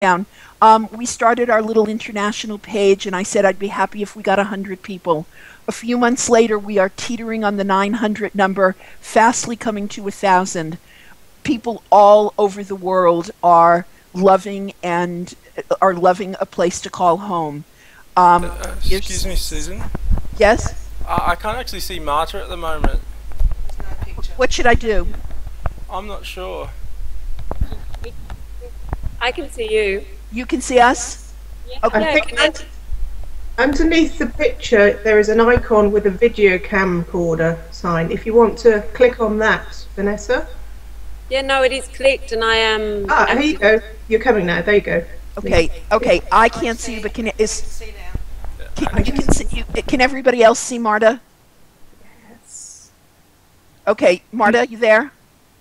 down. We started our little international page, and I said I'd be happy if we got 100 people. A few months later, we are teetering on the 900 number, fastly coming to 1,000. People all over the world are loving and are loving a place to call home. Excuse me, Susan. Yes. I can't actually see Marta at the moment. What should I do? I'm not sure. I can see you. You can see us. Okay. Yeah, I think underneath the picture there is an icon with a video camcorder sign. If you want to click on that, Vanessa. Yeah, no, it is clicked, and I am. Here you go. You're coming now. There you go. Okay. Okay. I can't see you, but can can everybody else see Marta? Yes. Okay, Marta, you there?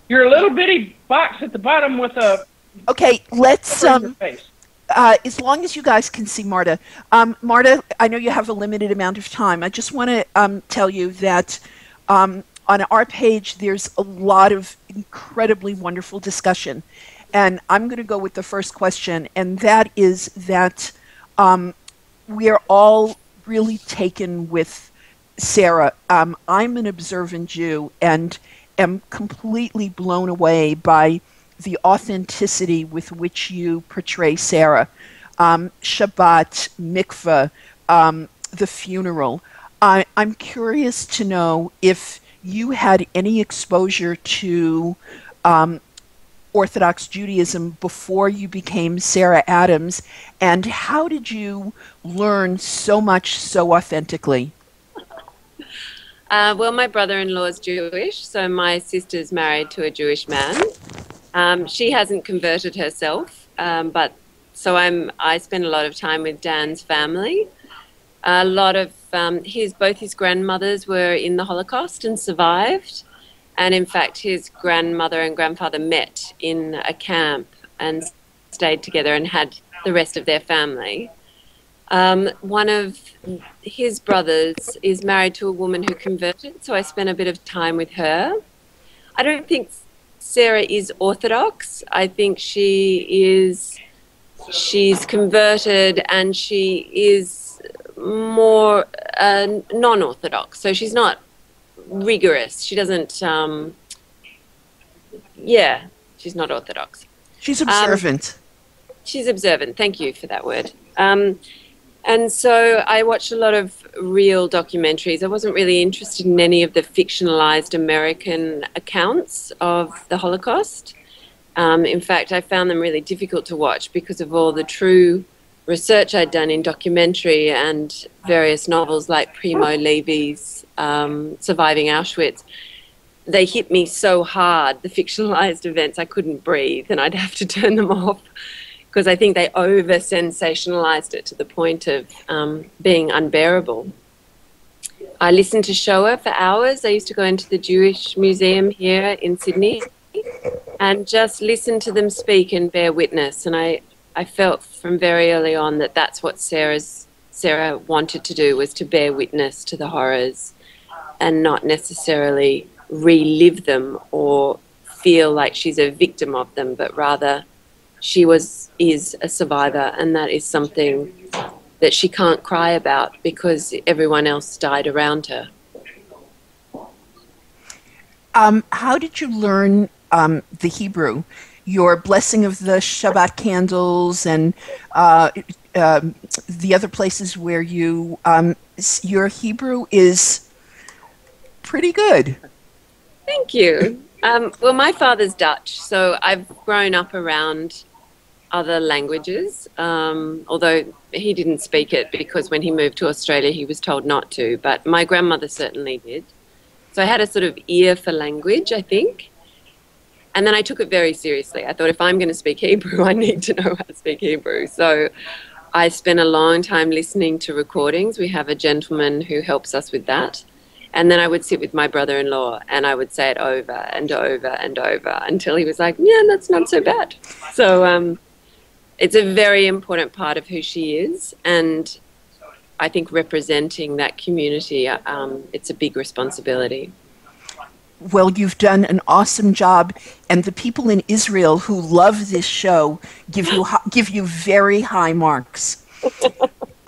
You're a little bitty box at the bottom with a Okay, let's face. as long as you guys can see Marta. Marta, I know you have a limited amount of time. I just want to tell you that on our page there's a lot of incredibly wonderful discussion. And I'm going to go with the first question, and that is that we are all really taken with Sara. I'm an observant Jew and am completely blown away by the authenticity with which you portray Sara. Shabbat, mikveh, the funeral. I'm curious to know if you had any exposure to Orthodox Judaism before you became Sara Adams, and how did you learn so much so authentically? Well, my brother-in-law is Jewish, so my sister's married to a Jewish man. She hasn't converted herself, but so I spend a lot of time with Dan's family. A lot of both his grandmothers were in the Holocaust and survived, and in fact his grandmother and grandfather met in a camp and stayed together and had the rest of their family. One of his brothers is married to a woman who converted, so I spent a bit of time with her. I don't think Sara is Orthodox. I think she's converted, and she is more non-Orthodox. So she's not rigorous. She doesn't, she's not Orthodox. She's observant. She's observant. Thank you for that word. And so I watched a lot of real documentaries. I wasn't really interested in any of the fictionalized American accounts of the Holocaust. In fact, I found them really difficult to watch because of all the true research I'd done in documentary and various novels like Primo Levi's Surviving Auschwitz. They hit me so hard, the fictionalized events, I couldn't breathe, and I'd have to turn them off, because I think they over-sensationalized it to the point of being unbearable. I listened to Shoah for hours. I used to go into the Jewish Museum here in Sydney and just listen to them speak and bear witness. And I felt from very early on that that's what Sara wanted to do, was to bear witness to the horrors and not necessarily relive them or feel like she's a victim of them, but rather she is a survivor, and that is something that she can't cry about because everyone else died around her. How did you learn the Hebrew? Your blessing of the Shabbat candles and the other places where you your Hebrew is pretty good. Thank you. Well, my father's Dutch, so I've grown up around other languages, although he didn't speak it because when he moved to Australia he was told not to, but my grandmother certainly did. So I had a sort of ear for language, I think. And then I took it very seriously. I thought, if I'm going to speak Hebrew, I need to know how to speak Hebrew. So I spent a long time listening to recordings. We have a gentleman who helps us with that. And then I would sit with my brother-in-law and I would say it over and over and over until he was like, yeah, that's not so bad. So it's a very important part of who she is. And I think representing that community, it's a big responsibility. Well, you've done an awesome job, and the people in Israel who love this show give you very high marks.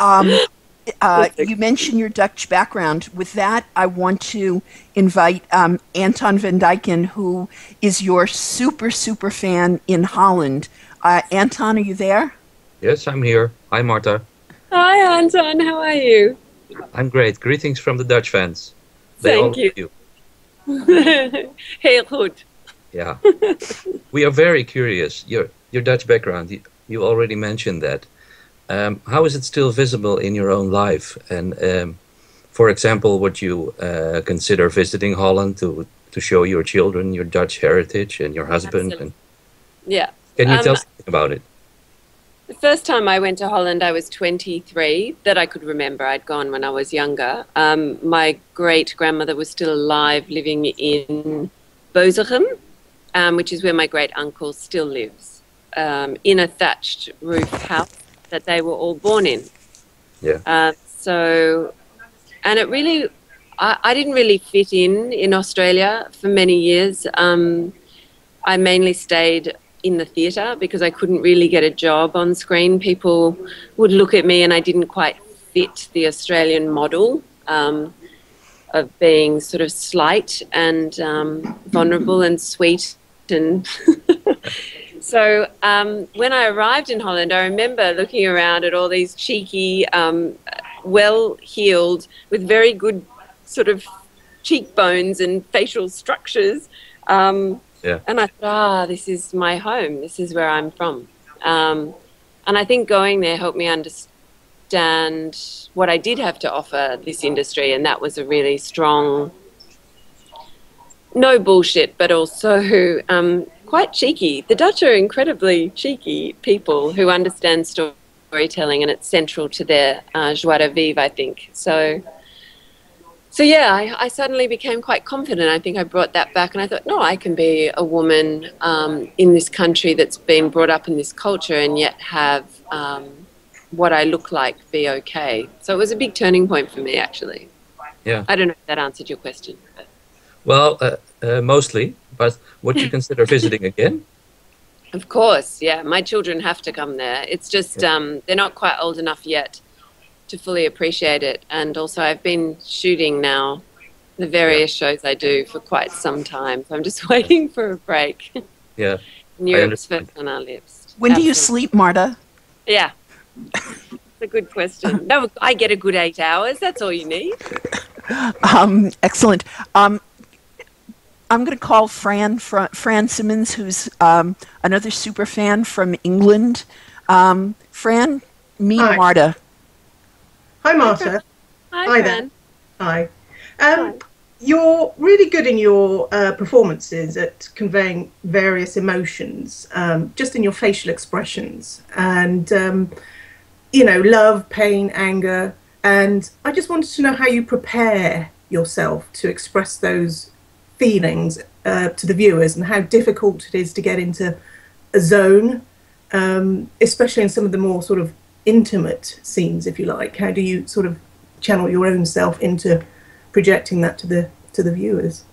You mentioned your Dutch background. With that, I want to invite Anton van Dijken, who is your super, super fan in Holland. Anton, are you there? Yes, I'm here. Hi, Marta. Hi, Anton. How are you? I'm great. Greetings from the Dutch fans. They Thank all love you. Heel goed. Yeah. We are very curious. Your Dutch background, you already mentioned that. How is it still visible in your own life? And for example, would you consider visiting Holland to show your children your Dutch heritage and your husband? Absolutely. Yeah. Can you tell something about it? The first time I went to Holland, I was 23, that I could remember. I'd gone when I was younger. My great-grandmother was still alive, living in Bozegem, which is where my great-uncle still lives, in a thatched roof house that they were all born in. Yeah. And it really, I didn't really fit in Australia for many years. I mainly stayed in the theatre because I couldn't really get a job on screen. People would look at me and I didn't quite fit the Australian model of being sort of slight and vulnerable and sweet. And so when I arrived in Holland, I remember looking around at all these cheeky, well-heeled, with very good sort of cheekbones and facial structures. Yeah. And I thought, this is my home. This is where I'm from. And I think going there helped me understand what I did have to offer this industry. And that was a really strong, no bullshit, but also quite cheeky. The Dutch are incredibly cheeky people who understand storytelling, and it's central to their joie de vivre, I think. So yeah, I suddenly became quite confident. I think I brought that back, and I thought, no, I can be a woman in this country that's been brought up in this culture and yet have what I look like be okay. So it was a big turning point for me, actually. Yeah. I don't know if that answered your question. But. Well, mostly, but would you consider visiting again? Of course, yeah. My children have to come there. It's just they're not quite old enough yet to fully appreciate it. And also I've been shooting now the various shows I do for quite some time. So I'm just waiting for a break. Yeah. Europe's first on our lips. When do you sleep, Marta? Yeah. It's a good question. No, I get a good 8 hours. That's all you need. Excellent. I'm going to call Fran Simmons, who's another super fan from England. Fran, meet Hi. Marta. Hi, Marta. Hi, there. Fran. Hi. You're really good in your performances at conveying various emotions, just in your facial expressions, and love, pain, anger. And I just wanted to know how you prepare yourself to express those feelings to the viewers, and how difficult it is to get into a zone, especially in some of the more sort of intimate scenes, if you like. How do you sort of channel your own self into projecting that to the viewers?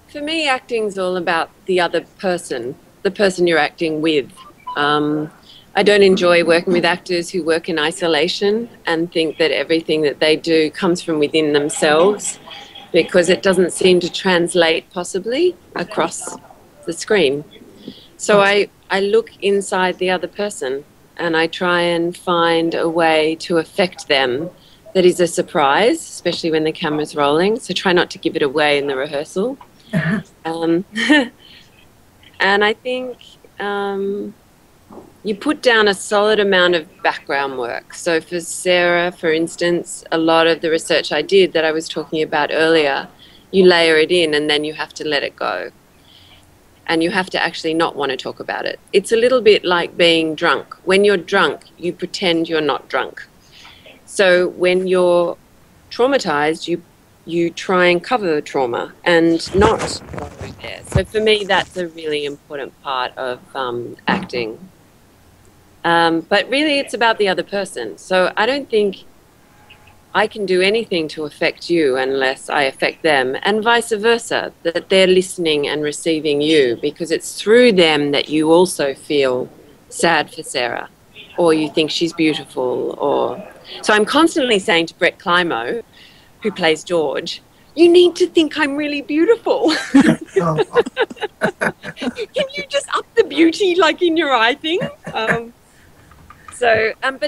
For me, acting's all about the other person, the person you're acting with. I don't enjoy working with actors who work in isolation and think that everything that they do comes from within themselves, because it doesn't seem to translate possibly across the screen. So I look inside the other person and I try and find a way to affect them that is a surprise, especially when the camera's rolling. So try not to give it away in the rehearsal. And I think you put down a solid amount of background work. So for Sara, for instance, a lot of the research I did that I was talking about earlier, you layer it in and then you have to let it go. And you have to actually not want to talk about it. It's a little bit like being drunk. When you're drunk, you pretend you're not drunk. So when you're traumatized, you try and cover the trauma and not go there. So for me, that's a really important part of acting. But really, it's about the other person. So I don't think I can do anything to affect you unless I affect them, and vice versa, that they're listening and receiving you, because it's through them that you also feel sad for Sarah, or you think she's beautiful. Or so I'm constantly saying to Brett Climo, who plays George, you need to think I'm really beautiful. Can you just up the beauty like in your eye thing? But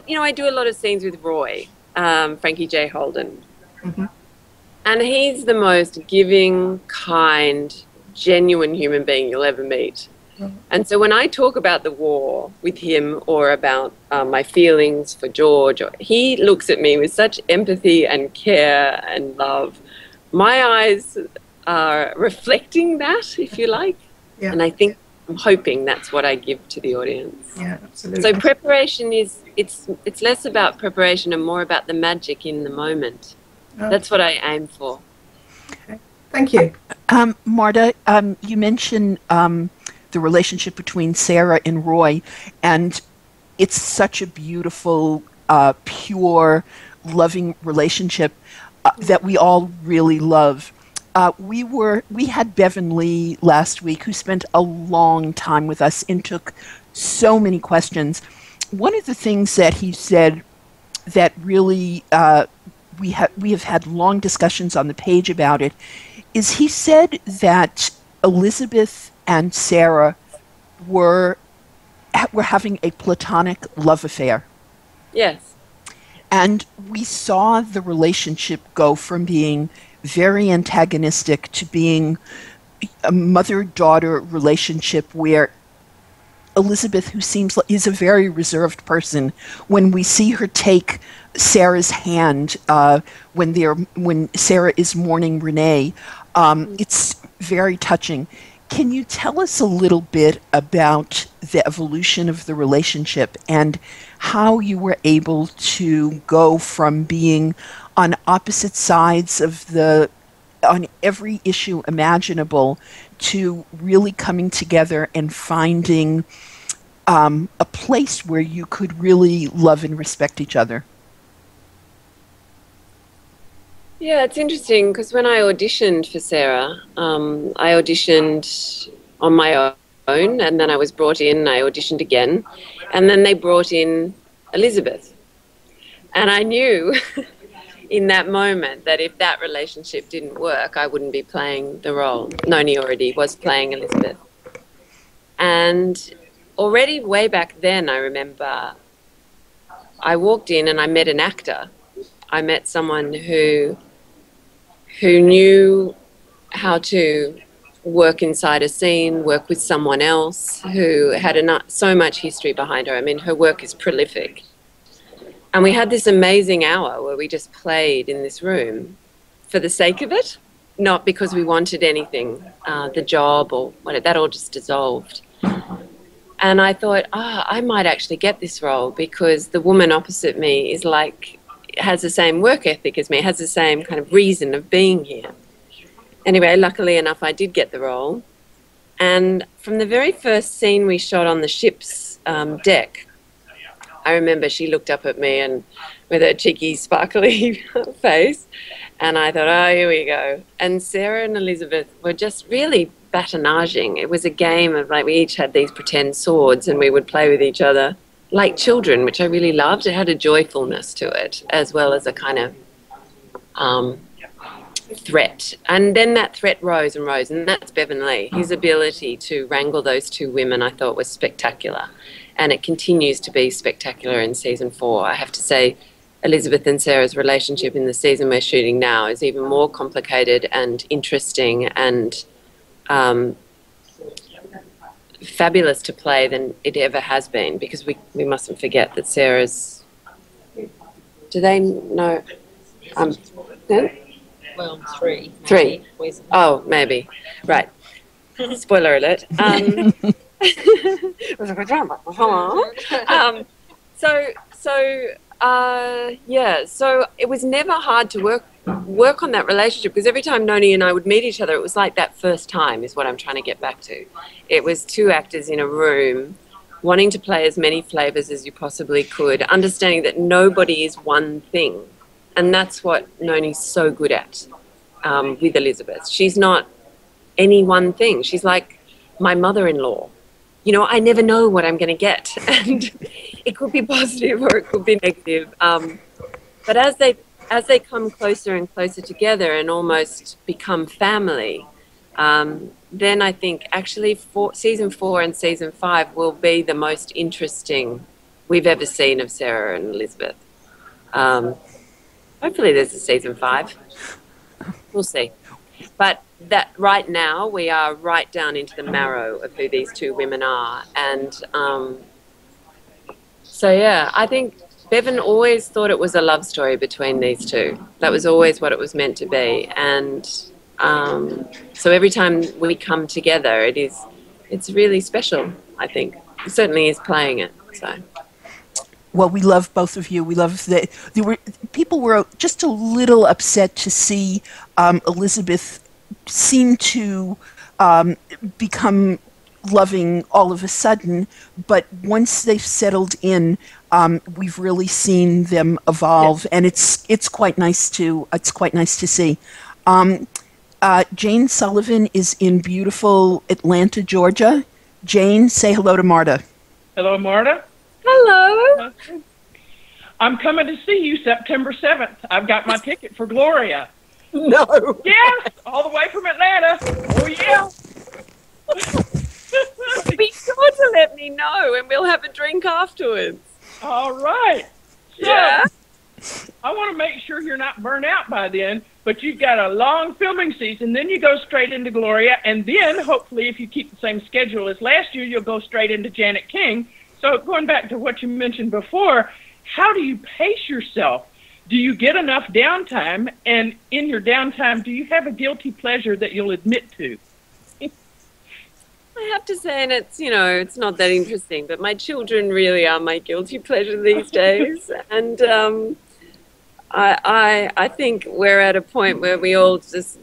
you know, I do a lot of scenes with Roy, Frankie J. Holden. Mm-hmm. And he's the most giving, kind, genuine human being you'll ever meet. Mm-hmm. And so when I talk about the war with him, or about my feelings for George, he looks at me with such empathy and care and love. My eyes are reflecting that, if you like. Yeah. And I'm hoping that's what I give to the audience. Yeah, absolutely. So preparation it's less about preparation and more about the magic in the moment. Oh. That's what I aim for. Okay. Thank you. Marta, you mentioned the relationship between Sara and Roy, and it's such a beautiful, pure, loving relationship that we all really love. We had Bevan Lee last week, who spent a long time with us and took so many questions. One of the things that he said that really we have had long discussions on the page about it is he said that Elizabeth and Sara were having a platonic love affair. Yes. And we saw the relationship go from being very antagonistic to being a mother-daughter relationship where Elizabeth, who is a very reserved person, when we see her take Sarah's hand when Sara is mourning Rene, it's very touching. Can you tell us a little bit about the evolution of the relationship and how you were able to go from being on opposite sides on every issue imaginable to really coming together and finding a place where you could really love and respect each other? Yeah, it's interesting because when I auditioned for Sara, I auditioned on my own, and then I was brought in and I auditioned again, and then they brought in Elizabeth. And I knew in that moment that if that relationship didn't work, I wouldn't be playing the role. Noni already was playing Elizabeth. And already way back then, I remember I walked in and I met an actor. I met someone who knew how to work inside a scene, work with someone else, who had so much history behind her. I mean, her work is prolific. And we had this amazing hour where we just played in this room for the sake of it, not because we wanted anything, the job or whatever. That all just dissolved. And I thought, I might actually get this role because the woman opposite me has the same work ethic as me, has the same kind of reason of being here. Anyway, luckily enough, I did get the role. And from the very first scene we shot on the ship's deck, I remember she looked up at me and with her cheeky, sparkly face, and I thought, oh, here we go. And Sara and Elizabeth were just really batonaging. It was a game of we each had these pretend swords and we would play with each other like children, which I really loved. It had a joyfulness to it as well as a kind of threat. And then that threat rose and rose, and that's Bevan Lee. His ability to wrangle those two women I thought was spectacular. And it continues to be spectacular in season 4. I have to say Elizabeth and Sara's relationship in the season we're shooting now is even more complicated and interesting and fabulous to play than it ever has been, because we mustn't forget that Sarah's... Do they know? Well, 3. 3. Oh, maybe. Right. Spoiler alert. So it was never hard to work on that relationship, because every time Noni and I would meet each other, it was like that first time is what I'm trying to get back to. It was 2 actors in a room wanting to play as many flavors as you possibly could, understanding that nobody is one thing. And that's what Noni's so good at with Elizabeth. She's not any one thing. She's like my mother-in-law. You know, I never know what I'm going to get, and it could be positive or it could be negative. But as they come closer and closer together and almost become family, then I think actually season 4 and season 5 will be the most interesting we've ever seen of Sara and Elizabeth. Hopefully there's a season 5. We'll see. But that right now we are right down into the marrow of who these two women are. And so, yeah, I think Bevan always thought it was a love story between these two. That was always what it was meant to be. And so every time we come together, it's really special, I think. It certainly is playing it. So. Well, we love both of you. We love that people were just a little upset to see Elizabeth seem to become loving all of a sudden, but once they've settled in, we've really seen them evolve, and it's quite nice to see. Jane Sullivan is in beautiful Atlanta, Georgia. Jane, say hello to Marta. Hello, Marta. Hello. I'm coming to see you September 7th. I've got my ticket for Gloria. No. Yes, all the way from Atlanta. Oh, yeah. Be sure to let me know, and we'll have a drink afterwards. All right. So, Yeah. I want to make sure you're not burnt out by then, but you've got a long filming season. Then you go straight into Gloria, and then hopefully if you keep the same schedule as last year, you'll go straight into Janet King. So going back to what you mentioned before, how do you pace yourself? Do you get enough downtime? And in your downtime, do you have a guilty pleasure that you'll admit to? I have to say, and it's not that interesting, but my children really are my guilty pleasure these days. And I think we're at a point where we all just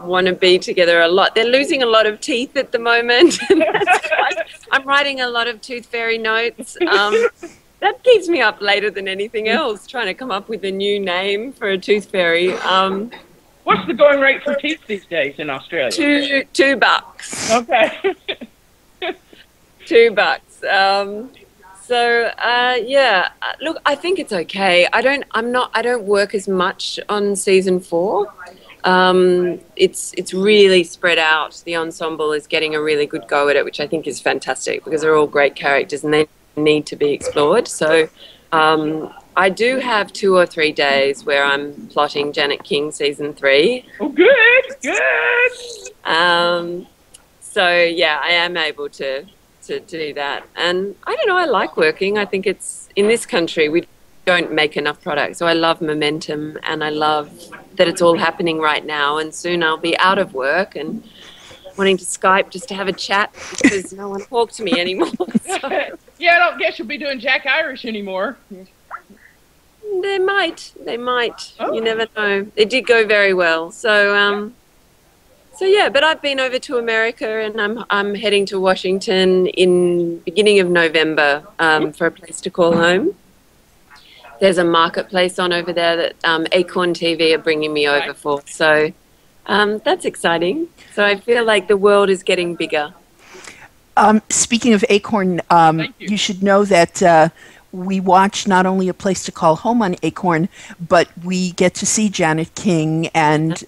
want to be together a lot. They're losing a lot of teeth at the moment. And that's why I'm writing a lot of Tooth Fairy notes. That keeps me up later than anything else, trying to come up with a new name for a Tooth Fairy. What's the going rate for teeth these days in Australia? $2. Okay. $2. Look, I think it's okay. I don't work as much on season 4. It's really spread out. The ensemble is getting a really good go at it, which I think is fantastic because they're all great characters and they need to be explored. So I do have 2 or 3 days where I'm plotting Janet King season 3. Oh, good. So yeah, I am able to do that. And I don't know, I like working. I think it's, in this country, we don't make enough products. So I love momentum and I love that it's all happening right now. And soon I'll be out of work and wanting to Skype just to have a chat because no one talks to me anymore. So. Yeah, I don't guess you'll be doing Jack Irish anymore. They might. Oh. You never know. It did go very well. So yeah, but I've been over to America and I'm heading to Washington in beginning of November for a place to call home. There's a marketplace on over there that Acorn TV are bringing me over for. So that's exciting. So I feel like the world is getting bigger. Speaking of Acorn, you should know that we watch not only A Place to Call Home on Acorn, but we get to see Janet King and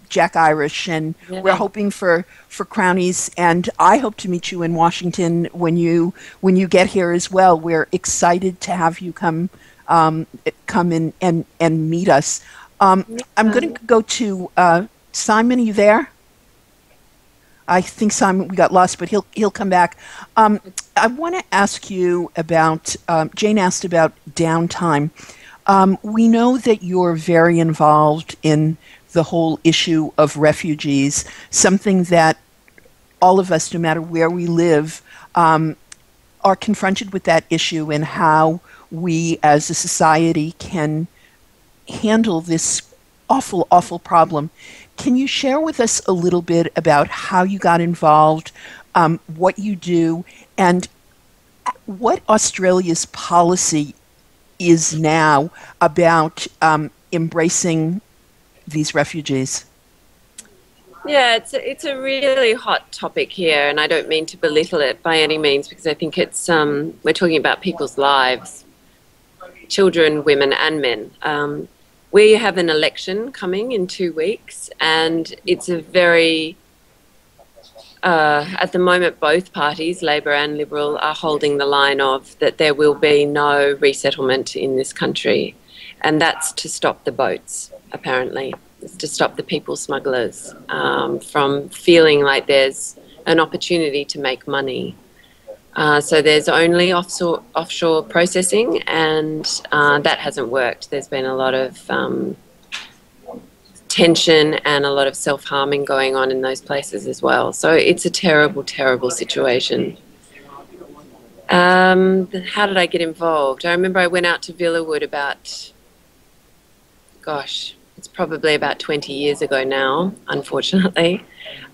Jack Irish, and we're hoping for Crownies, and I hope to meet you in Washington when you get here as well. We're excited to have you come in and meet us. I'm going to go to Simon. Are you there? I think Simon, we got lost, but he'll come back. I want to ask you about, Jane asked about downtime. We know that you're very involved in the whole issue of refugees, something that all of us, no matter where we live, are confronted with that issue and how we as a society can handle this awful, awful problem. Can you share with us a little bit about how you got involved, what you do, and what Australia's policy is now about embracing these refugees? Yeah, it's a really hot topic here, and I don't mean to belittle it by any means, because I think it's we're talking about people's lives, children, women, and men. We have an election coming in 2 weeks, and it's a very at the moment, both parties, Labor and Liberal, are holding the line of that there will be no resettlement in this country, and that's to stop the boats, apparently. It's to stop the people smugglers from feeling like there's an opportunity to make money. So there's only offshore processing, and that hasn't worked. There's been a lot of tension and a lot of self-harming going on in those places as well. So it's a terrible, terrible situation. How did I get involved? I remember I went out to Villawood about, gosh, it's probably about 20 years ago now, unfortunately.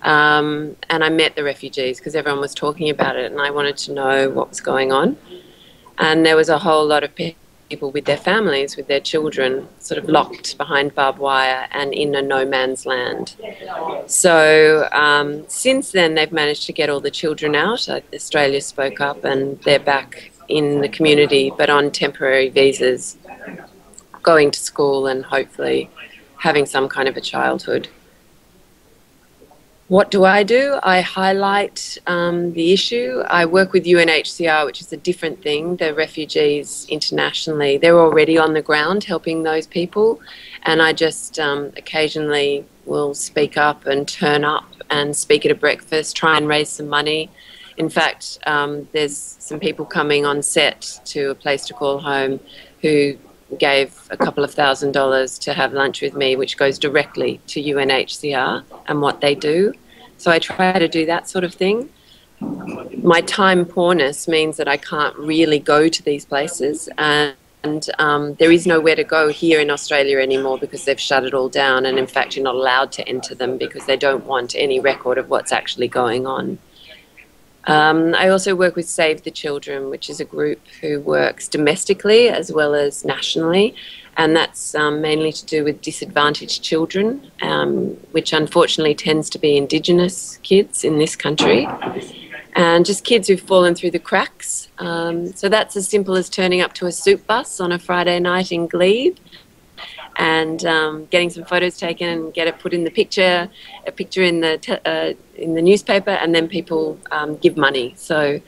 And I met the refugees because everyone was talking about it, and I wanted to know what was going on. And there was a whole lot of people with their families, with their children, sort of locked behind barbed wire and in a no man's land. So since then, they've managed to get all the children out. Australia spoke up, and they're back in the community, but on temporary visas, going to school and hopefully having some kind of a childhood. What do? I highlight the issue. I work with UNHCR, which is a different thing. The refugees internationally, they're already on the ground helping those people, and I just occasionally will speak up and turn up and speak at a breakfast, try and raise some money. In fact, there's some people coming on set to a place to call home who gave a couple of $1,000s to have lunch with me, which goes directly to UNHCR and what they do. So I try to do that sort of thing. My time poorness means that I can't really go to these places, and there is nowhere to go here in Australia anymore because they've shut it all down, and in fact you're not allowed to enter them because they don't want any record of what's actually going on. I also work with Save the Children, which is a group who works domestically as well as nationally, and that's mainly to do with disadvantaged children, which unfortunately tends to be Indigenous kids in this country, and just kids who've fallen through the cracks. So that's as simple as turning up to a soup bus on a Friday night in Glebe and getting some photos taken and get it put in the picture, a picture in the newspaper, and then people give money. So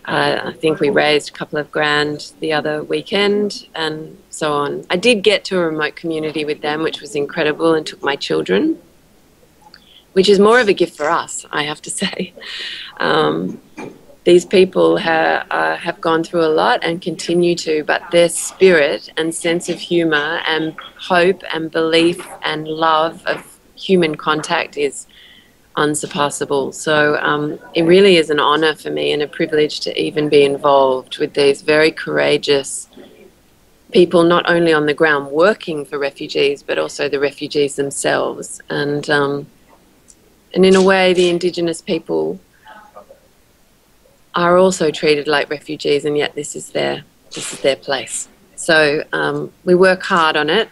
I think we raised a couple of grand the other weekend and so on. I did get to a remote community with them, which was incredible, and took my children, which is more of a gift for us, I have to say. These people have gone through a lot and continue to, but their spirit and sense of humour and hope and belief and love of human contact is unsurpassable. So it really is an honour for me and a privilege to even be involved with these very courageous people, not only on the ground working for refugees, but also the refugees themselves. And in a way, the Indigenous people are also treated like refugees, and yet this is their place. So we work hard on it,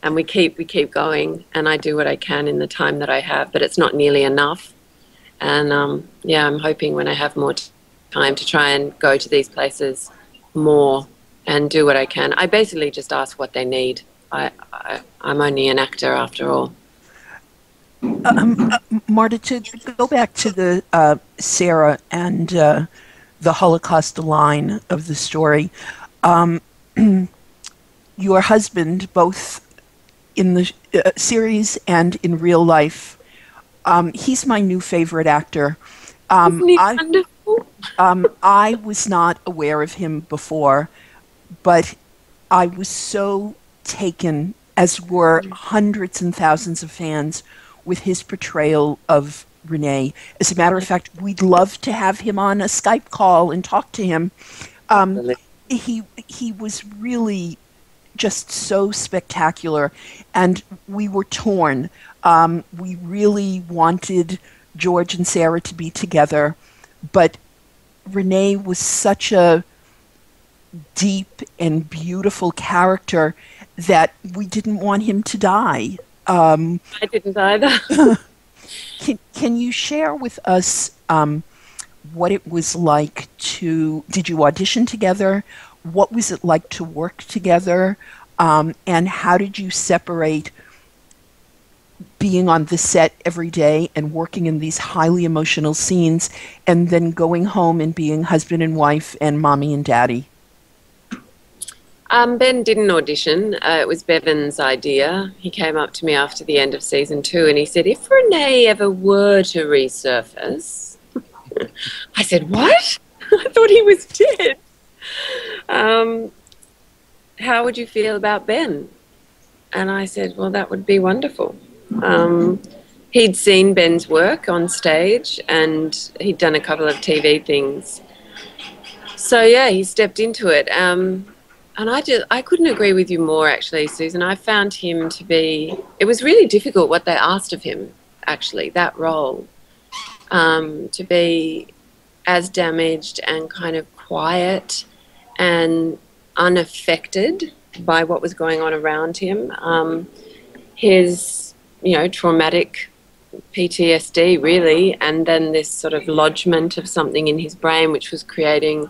and we keep going. And I do what I can in the time that I have, but it's not nearly enough. And yeah, I'm hoping when I have more time to try and go to these places more and do what I can. I basically just ask what they need. I'm only an actor after all. Marta, to go back to the Sara and the Holocaust line of the story, your husband, both in the series and in real life, he's my new favorite actor. Isn't he wonderful? I was not aware of him before, but I was so taken, as were hundreds and thousands of fans, with his portrayal of Rene. As a matter of fact, we'd love to have him on a Skype call and talk to him. He was really just so spectacular, and we were torn. We really wanted George and Sara to be together, but Rene was such a deep and beautiful character that we didn't want him to die. I didn't either. Can you share with us what it was like did you audition together? What was it like to work together? And how did you separate being on the set every day and working in these highly emotional scenes and then going home and being husband and wife and mommy and daddy? Ben didn't audition. It was Bevan's idea. He came up to me after the end of season 2 and he said, if Rene ever were to resurface, I said, what? I thought he was dead. How would you feel about Ben? And I said, well, that would be wonderful. He'd seen Ben's work on stage and he'd done a couple of TV things. So, yeah, he stepped into it. And I couldn't agree with you more, actually, Susan. I found him to be, it was really difficult what they asked of him, actually, that role, to be as damaged and kind of quiet and unaffected by what was going on around him. His, traumatic PTSD, really, and then this sort of lodgement of something in his brain which was creating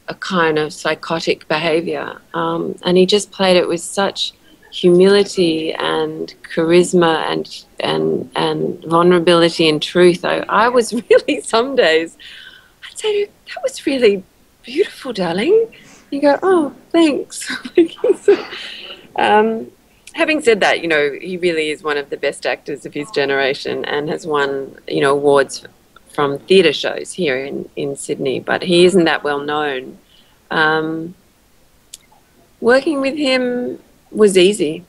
a kind of psychotic behavior. And he just played it with such humility and charisma and vulnerability and truth. I was really, some days, I'd say, that was really beautiful, darling. You go, oh, thanks. Having said that, he really is one of the best actors of his generation and has won, awards from theatre shows here in Sydney, but he isn't that well known. Working with him was easy,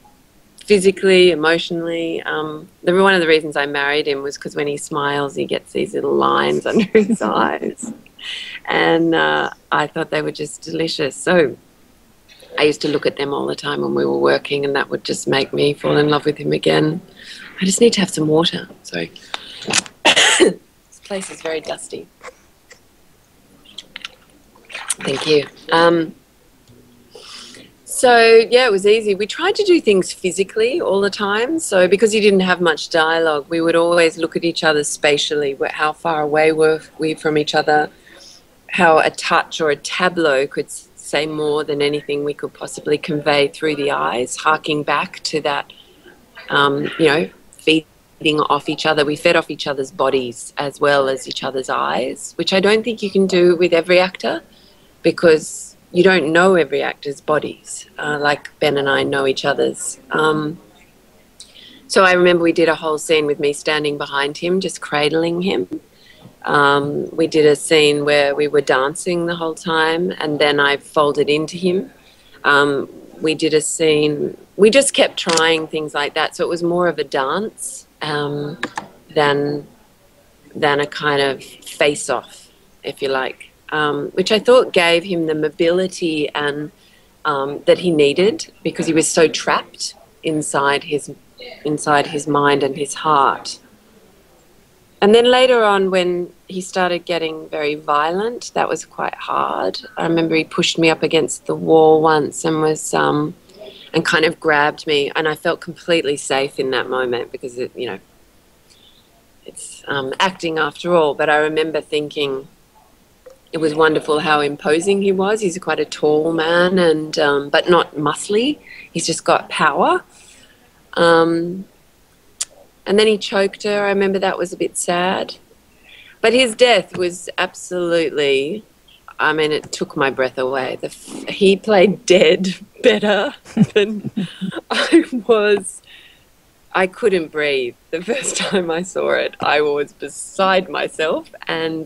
physically, emotionally. One of the reasons I married him was because when he smiles, he gets these little lines under his eyes. And I thought they were just delicious. So I used to look at them all the time when we were working, and that would just make me fall in love with him again. I just need to have some water. Sorry. This place is very dusty. Thank you. So, yeah, it was easy. We tried to do things physically all the time. So because he didn't have much dialogue, we would always look at each other spatially. How far away were we from each other? How a touch or a tableau could say more than anything we could possibly convey through the eyes, harking back to that, feeding off each other. We fed off each other's bodies as well as each other's eyes, which I don't think you can do with every actor because you don't know every actor's bodies like Ben and I know each other's. So I remember we did a whole scene with me standing behind him, just cradling him. We did a scene where we were dancing the whole time and then I folded into him. We did a scene, we just kept trying things like that. So it was more of a dance than a kind of face-off, if you like, which I thought gave him the mobility and that he needed because he was so trapped inside his mind and his heart. And then later on when he started getting very violent, that was quite hard. I remember he pushed me up against the wall once and was and kind of grabbed me, and I felt completely safe in that moment because it's acting after all. But I remember thinking it was wonderful how imposing he was. He's quite a tall man and but not muscly. He's just got power. And then he choked her. I remember that was a bit sad. But his death was absolutely, it took my breath away. He played dead better than I was. I couldn't breathe the first time I saw it. I was beside myself, and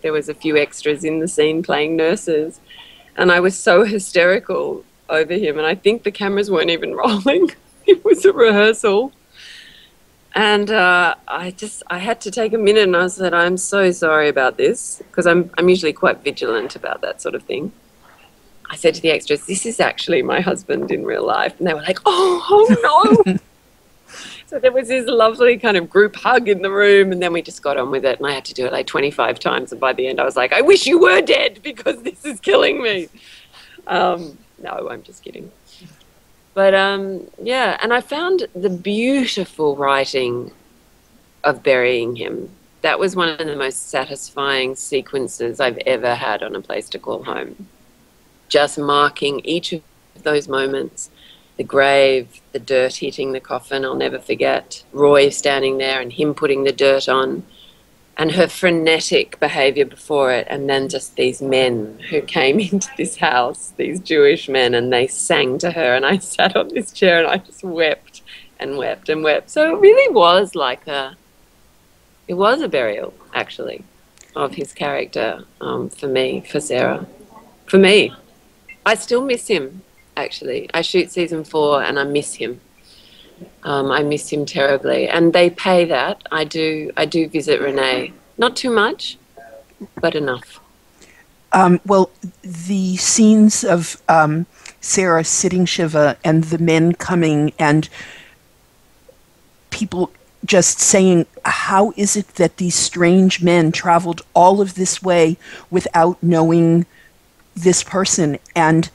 there was a few extras in the scene playing nurses. And I was so hysterical over him, and I think the cameras weren't even rolling. It was a rehearsal. And I had to take a minute and I said, I'm so sorry about this, because I'm usually quite vigilant about that sort of thing. I said to the extras, this is actually my husband in real life. And they were like, oh no. So there was this lovely kind of group hug in the room, and then we just got on with it, and I had to do it like 25 times. And by the end I was like, I wish you were dead because this is killing me. No, I'm just kidding. But yeah, and I found the beautiful writing of burying him. That was one of the most satisfying sequences I've ever had on A Place to Call Home. Just marking each of those moments, the grave, the dirt hitting the coffin, I'll never forget, Roy standing there and him putting the dirt on, and her frenetic behavior before it, and then just these men who came into this house, these Jewish men, and they sang to her, and I sat on this chair and I just wept and wept and wept. So it really was like it was a burial, actually, of his character, for me, for Sarah. For me. I still miss him, actually. I shoot season 4 and I miss him. I miss him terribly, and they pay that. I do visit Rene, not too much, but enough. Well, the scenes of Sarah sitting Shiva and the men coming and people just saying, how is it that these strange men traveled all of this way without knowing this person? And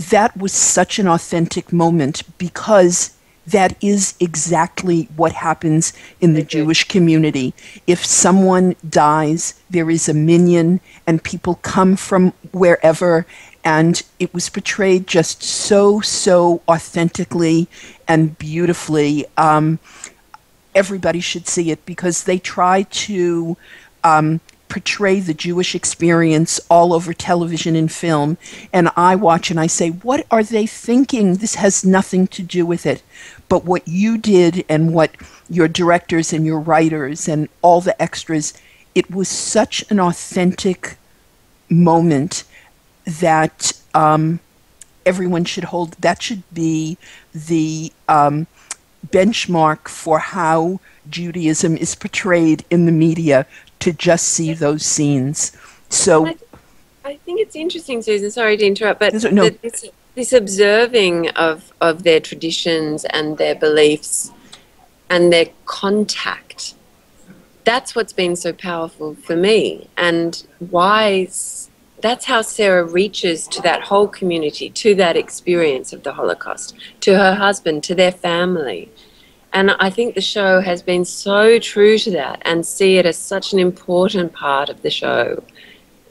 that was such an authentic moment, because that is exactly what happens in the Jewish community. If someone dies, there is a minyan, and people come from wherever, and it was portrayed just so authentically and beautifully. Everybody should see it, because they try to portray the Jewish experience all over television and film, and I watch and I say, what are they thinking? This has nothing to do with it. But what you did, and what your directors and your writers and all the extras, it was such an authentic moment that everyone should hold. That should be the benchmark for how Judaism is portrayed in the media, to just see those scenes. So I think it's interesting, Susan, sorry to interrupt, but no. This observing of their traditions and their beliefs and their contact, that's what's been so powerful for me, and why that's how Sarah reaches to that whole community, to that experience of the Holocaust, to her husband, to their family. And I think the show has been so true to that, and see it as such an important part of the show.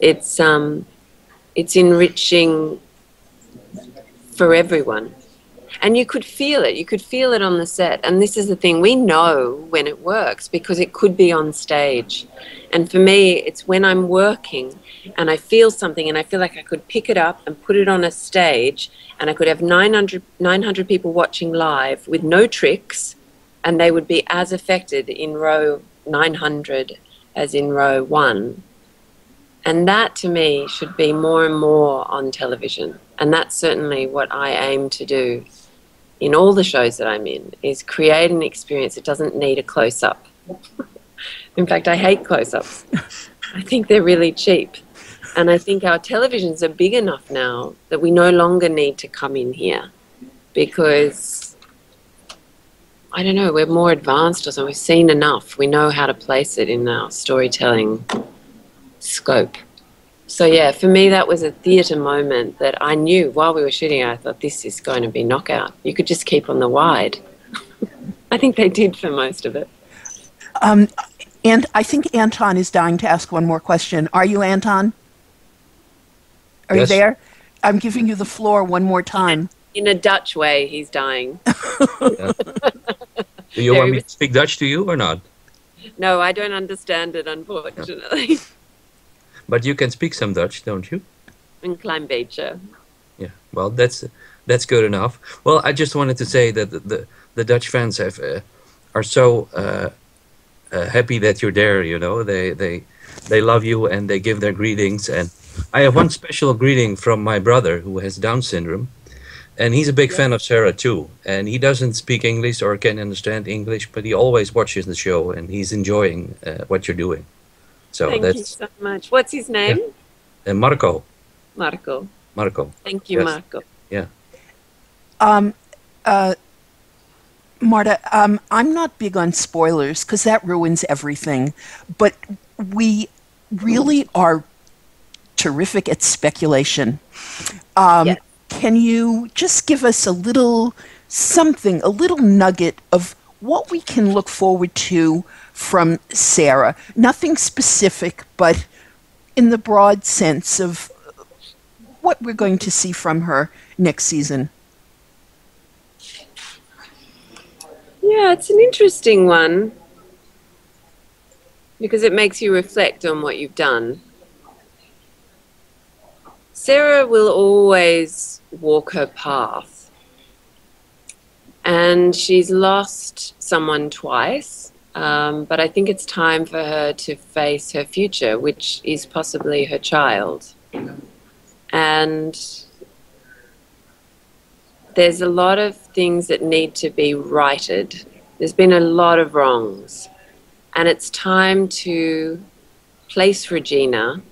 It's enriching for everyone. And you could feel it. You could feel it on the set. And this is the thing. We know when it works, because it could be on stage. And for me, it's when I'm working and I feel something and I feel like I could pick it up and put it on a stage, and I could have 900 people watching live with no tricks, and they would be as affected in row 900 as in row 1. And that, to me, should be more and more on television. And that's certainly what I aim to do in all the shows that I'm in, is create an experience that doesn't need a close-up. In fact, I hate close-ups. I think they're really cheap. And I think our televisions are big enough now that we no longer need to come in here, because, I don't know, we're more advanced or something. We've seen enough. We know how to place it in our storytelling scope. So yeah, for me, that was a theatre moment that I knew while we were shooting. I thought, this is going to be knockout. You could just keep on the wide. I think they did for most of it. And I think Anton is dying to ask one more question. Are you, Anton? Are Yes. you there? I'm giving you the floor one more time. In a Dutch way, he's dying. Yeah. Do you want me to speak Dutch to you or not? No, I don't understand it, unfortunately. But you can speak some Dutch, don't you? Een klein beetje. Yeah, well, that's good enough. Well, I just wanted to say that the Dutch fans are so happy that you're there. You know, they love you and they give their greetings. And I have one special greeting from my brother who has Down syndrome, and he's a big fan of Sarah too. And he doesn't speak English or can understand English, but he always watches the show and he's enjoying what you're doing. So Thank you so much. What's his name? Yeah. Marco. Marco. Thank you, Yes. Marco. Yeah. Marta, I'm not big on spoilers because that ruins everything, but we really are terrific at speculation. Yes. Can you just give us a little something, a little nugget of what we can look forward to from Sara? Nothing specific, but in the broad sense of what we're going to see from her next season. Yeah, it's an interesting one because it makes you reflect on what you've done. Sara will always walk her path, and she's lost someone twice, but I think it's time for her to face her future, which is possibly her child. And there's a lot of things that need to be righted. There's been a lot of wrongs, and it's time to place Regina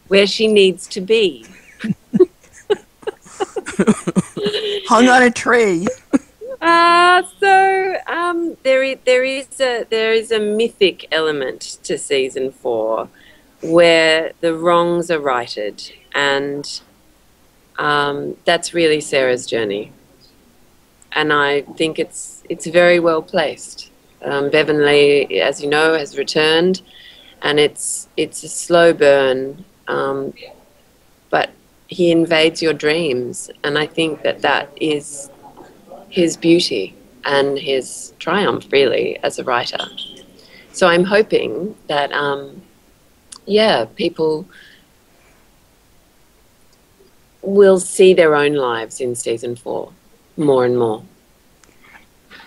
where she needs to be. Hung on a tree. There is a mythic element to season 4 where the wrongs are righted, and that's really Sara's journey. And I think it's very well placed. Bevanley, as you know, has returned, and it's a slow burn, but he invades your dreams, and I think that is his beauty and his triumph, really, as a writer. So I'm hoping that, people will see their own lives in season 4 more and more.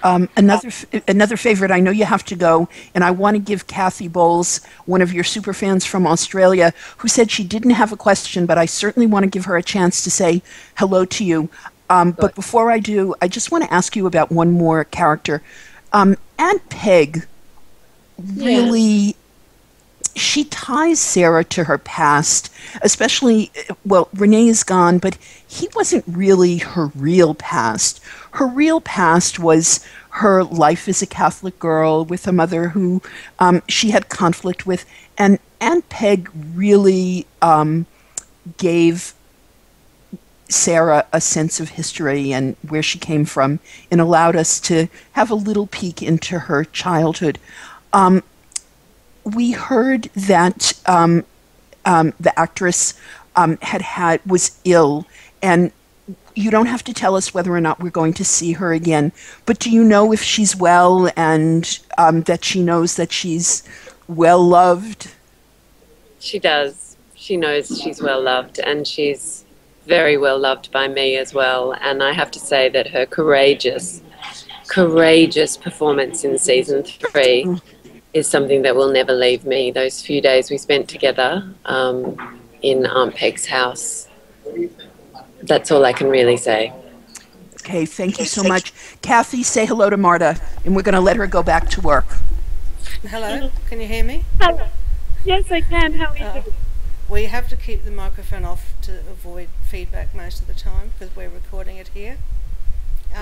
Another favorite, I know you have to go, and I want to give Kathy Bowles, one of your super fans from Australia, who said she didn't have a question, but I certainly want to give her a chance to say hello to you. But before I do, I just want to ask you about one more character. Aunt Peg really, she ties Sara to her past, especially, well, Rene is gone, but he wasn't really her real past. Her real past was her life as a Catholic girl with a mother who she had conflict with. And Aunt Peg really gave Sara a sense of history and where she came from, and allowed us to have a little peek into her childhood. We heard that the actress was ill, and you don't have to tell us whether or not we're going to see her again, but do you know if she's well and that she knows that she's well loved? She does. She knows she's well loved, and she's very well loved by me as well. And I have to say that her courageous performance in season 3 is something that will never leave me. Those few days we spent together in Aunt Peg's house, that's all I can really say. Okay, thank you so much. Kathy, say hello to Marta, and we're going to let her go back to work. Hello, can you hear me? Hello. Yes, I can. How are you doing? We have to keep the microphone off to avoid feedback most of the time because we're recording it here.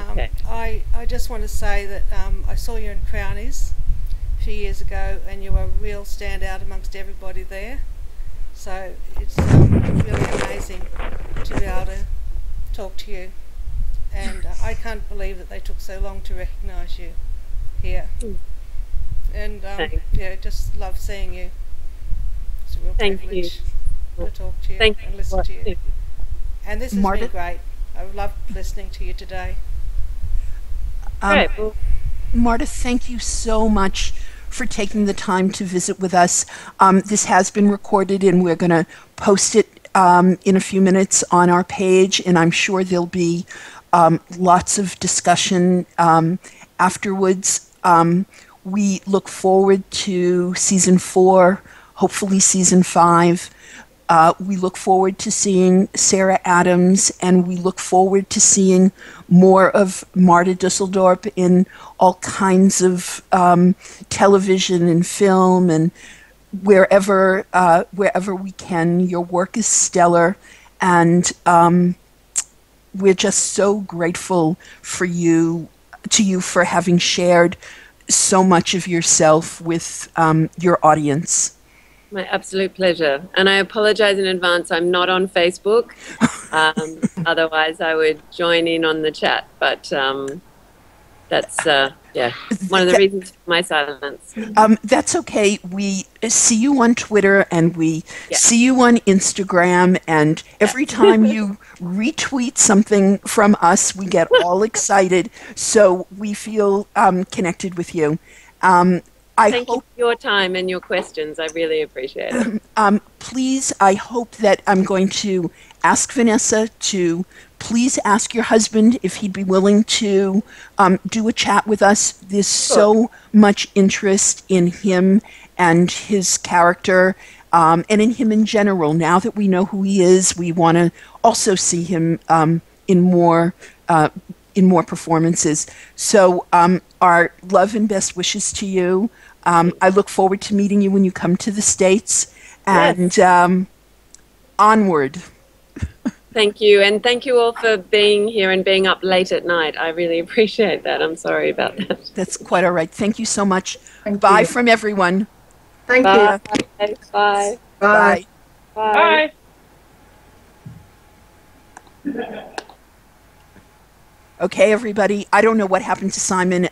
Okay. I just want to say that I saw you in Crownies a few years ago, and you were a real standout amongst everybody there. So it's really amazing to be able to talk to you. And I can't believe that they took so long to recognise you here. And just love seeing you. It's a real privilege to talk to you and listen to you. And this has been great. I've loved listening to you today. Marta, thank you so much for taking the time to visit with us. This has been recorded, and we're going to post it in a few minutes on our page, and I'm sure there'll be lots of discussion afterwards. We look forward to season 4, hopefully season 5. We look forward to seeing Sara Adams, and we look forward to seeing more of Marta Dusseldorp in all kinds of television and film and wherever we can. Your work is stellar, and we're just so grateful to you for having shared so much of yourself with your audience. My absolute pleasure. And I apologize in advance. I'm not on Facebook. Otherwise, I would join in on the chat. But that's, yeah, one of the reasons for my silence. That's okay. We see you on Twitter and we see you on Instagram. And every time you retweet something from us, we get all excited. So we feel connected with you. Thank you for your time and your questions. I really appreciate it. Please, I hope that I'm going to ask Vanessa to please ask your husband if he'd be willing to do a chat with us. There's so much interest in him and his character, and in him in general. Now that we know who he is, we want to also see him in more performances. So our love and best wishes to you. I look forward to meeting you when you come to the States. And onward. Thank you. And thank you all for being here and being up late at night. I really appreciate that. I'm sorry about that. That's quite all right. Thank you so much. Bye from everyone. Thank Bye. you. Bye. Bye. Bye. Bye. Okay, everybody. I don't know what happened to Simon.